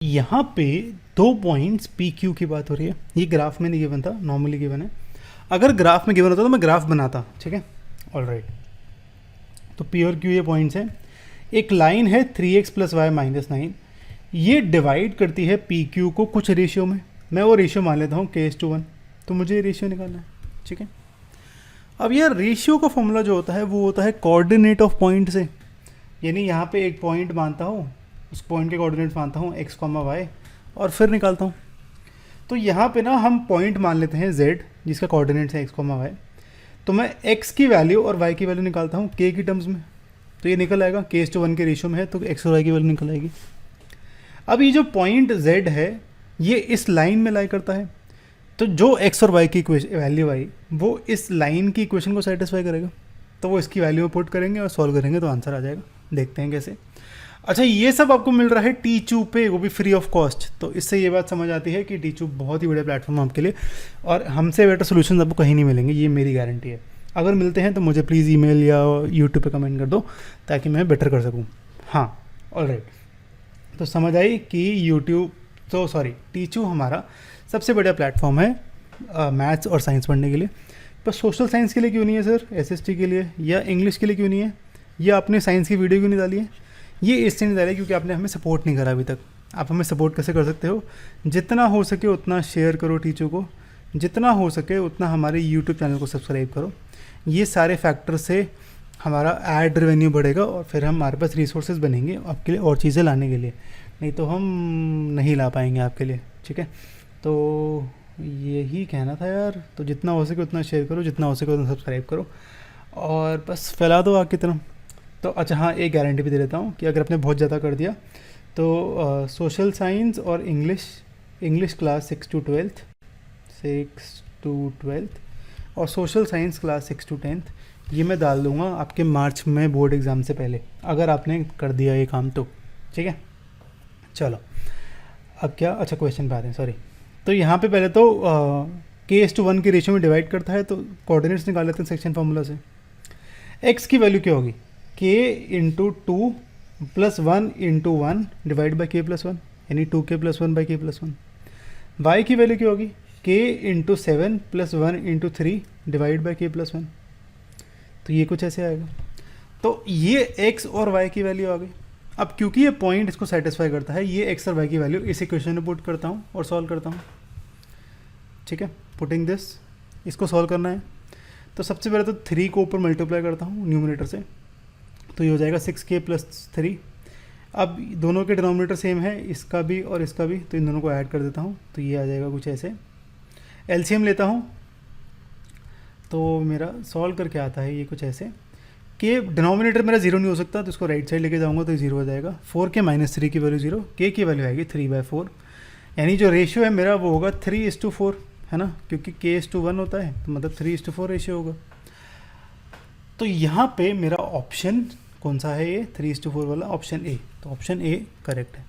यहाँ पे दो पॉइंट्स पी क्यू की बात हो रही है। ये ग्राफ में नहीं गिवन था, नॉर्मली गिवन है। अगर ग्राफ में गिवन होता तो मैं ग्राफ बनाता, ठीक है। ऑलराइट, तो पी और क्यू ये पॉइंट्स हैं। एक लाइन है 3x प्लस वाई माइनस 9, ये डिवाइड करती है पी क्यू को कुछ रेशियो में। मैं वो रेशियो मान लेता हूँ k/1, तो मुझे ये रेशियो निकालना है, ठीक है। अब यार रेशियो का फॉर्मूला जो होता है वो होता है कोऑर्डिनेट ऑफ पॉइंट से, यानी यहाँ पे एक पॉइंट मानता हूँ, उस पॉइंट के कोऑर्डिनेट मानता हूँ x, y और फिर निकालता हूँ। तो यहाँ पे ना हम पॉइंट मान लेते हैं z, जिसका कोऑर्डिनेट्स है x, y। तो मैं x की वैल्यू और y की वैल्यू निकालता हूँ k की टर्म्स में, तो ये निकल आएगा k/1 के रेशियो में है, तो x और y की वैल्यू निकल आएगी। अब ये जो पॉइंट z है ये इस लाइन में लाई करता है, तो जो x और y की वैल्यू आई वो इस लाइन की इक्वेशन को सेटिस्फाई करेगा, तो वो इसकी वैल्यू में पुट करेंगे और सॉल्व करेंगे तो आंसर आ जाएगा। देखते हैं कैसे। अच्छा, ये सब आपको मिल रहा है टीचू पे, वो भी फ्री ऑफ कॉस्ट। तो इससे ये बात समझ आती है कि टीचू बहुत ही बड़ा प्लेटफॉर्म है आपके लिए, और हमसे बेटर सोल्यूशन आपको कहीं नहीं मिलेंगे, ये मेरी गारंटी है। अगर मिलते हैं तो मुझे प्लीज़ ईमेल या यूट्यूब पे कमेंट कर दो ताकि मैं बेटर कर सकूँ। हाँ, ऑलराइट, तो समझ आई कि यूट्यूब, तो सॉरी, टीचू हमारा सबसे बड़ा प्लेटफॉर्म है मैथ्स और साइंस पढ़ने के लिए। पर सोशल साइंस के लिए क्यों नहीं है सर, एसएसटी के लिए या इंग्लिश के लिए क्यों नहीं है, या आपने साइंस की वीडियो क्यों नहीं डाली है? ये इससे नहीं डाली क्योंकि आपने हमें सपोर्ट नहीं करा अभी तक। आप हमें सपोर्ट कैसे कर सकते हो? जितना हो सके उतना शेयर करो टीचर को, जितना हो सके उतना हमारे यूट्यूब चैनल को सब्सक्राइब करो। ये सारे फैक्टर से हमारा ऐड रेवेन्यू बढ़ेगा और फिर हमारे पास रिसोर्सेज बनेंगे आपके लिए और चीज़ें लाने के लिए, नहीं तो हम नहीं ला पाएंगे आपके लिए, ठीक है। तो यही कहना था यार। तो जितना हो सके उतना शेयर करो, जितना हो सके उतना सब्सक्राइब करो और बस फैला दो आग की तरह। तो अच्छा हाँ, एक गारंटी भी दे देता हूँ कि अगर आपने बहुत ज़्यादा कर दिया तो सोशल साइंस और इंग्लिश क्लास 6 to 12th और social science class 6 to 10th ये मैं डाल दूँगा आपके मार्च में बोर्ड एग्ज़ाम से पहले, अगर आपने कर दिया ये काम तो, ठीक है। चलो अब क्या, अच्छा क्वेश्चन पे आते हैं, सॉरी। तो यहाँ पे पहले तो k/1 के रेशियो में डिवाइड करता है, तो कोऑर्डिनेट्स निकाल लेते हैं सेक्शन फार्मूला से। x की वैल्यू क्या होगी, k/2 + 1/1 डिवाइड बाई k+1, यानी 2k+1 बाई k+1। y की वैल्यू क्या होगी, k/7 + 1/3 डिवाइड बाई k+1। तो ये कुछ ऐसे आएगा। तो ये x और y की वैल्यू आ गई। अब क्योंकि ये पॉइंट इसको सेटिस्फाई करता है, ये x और y की वैल्यू इस इक्वेशन में पुट करता हूँ और सॉल्व करता हूँ, ठीक है। पुटिंग दिस, इसको सॉल्व करना है तो सबसे पहले तो 3 को ऊपर मल्टीप्लाई करता हूँ न्यूमरेटर से, तो ये हो जाएगा 6k + 3। अब दोनों के डिनोमिनेटर सेम है, इसका भी और इसका भी, तो इन दोनों को ऐड कर देता हूँ, तो ये आ जाएगा कुछ ऐसे। एलसीएम लेता हूँ तो मेरा सॉल्व करके आता है ये कुछ ऐसे। के डिनोमिनेटर मेरा 0 नहीं हो सकता, तो इसको राइट साइड लेके जाऊँगा तो 0 हो जाएगा। 4k - 3 की वैल्यू 0, k की वैल्यू आएगी 3/4, यानी जो रेशियो है मेरा वो होगा 3:4, है ना, क्योंकि k/1 होता है तो मतलब 3:4 रेशियो होगा। तो यहाँ पे मेरा ऑप्शन कौन सा है, ये 3:4 वाला ऑप्शन ए, तो ऑप्शन ए करेक्ट है।